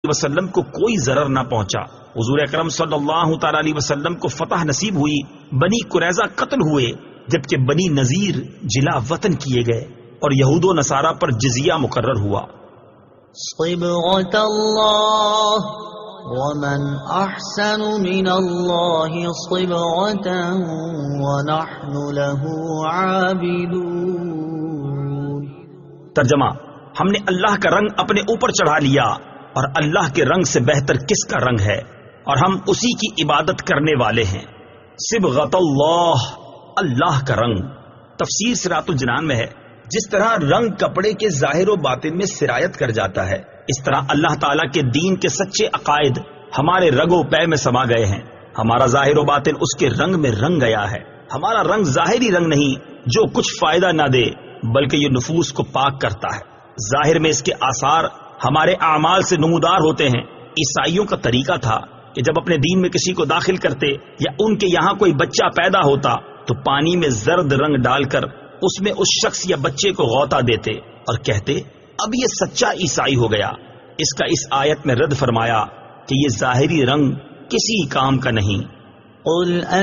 وسلم کو کوئی ضرر نہ پہنچا۔ حضور اکرم صلی اللہ تعالی علیہ وسلم کو فتح نصیب ہوئی، بنی قریظہ قتل ہوئے، جبکہ بنی نذیر جلا وطن کیے گئے اور یہود و نصارہ پر جزیہ مقرر ہوا۔ صبغۃ اللہ ومن احسن من اللہ صبغۃ ونحن له عابدون۔ ترجمہ: ہم نے اللہ کا رنگ اپنے اوپر چڑھا لیا، اور اللہ کے رنگ سے بہتر کس کا رنگ ہے، اور ہم اسی کی عبادت کرنے والے ہیں۔ صبغۃ اللہ، اللہ کا رنگ۔ تفسیر صراط الجنان میں ہے، جس طرح رنگ کپڑے کے ظاہر و باطن میں سرایت کر جاتا ہے، اس طرح اللہ تعالیٰ کے دین کے سچے عقائد ہمارے رگ و پے میں سما گئے ہیں۔ ہمارا ظاہر و باطن اس کے رنگ میں رنگ گیا ہے۔ ہمارا رنگ ظاہری رنگ نہیں جو کچھ فائدہ نہ دے، بلکہ یہ نفوس کو پاک کرتا ہے۔ ظاہر میں اس کے آثار ہمارے اعمال سے نمودار ہوتے ہیں۔ عیسائیوں کا طریقہ تھا کہ جب اپنے دین میں کسی کو داخل کرتے یا ان کے یہاں کوئی بچہ پیدا ہوتا تو پانی میں زرد رنگ ڈال کر اس میں اس شخص یا بچے کو غوطہ دیتے اور کہتے اب یہ سچا عیسائی ہو گیا۔ اس کا اس آیت میں رد فرمایا کہ یہ ظاہری رنگ کسی کام کا نہیں۔ قل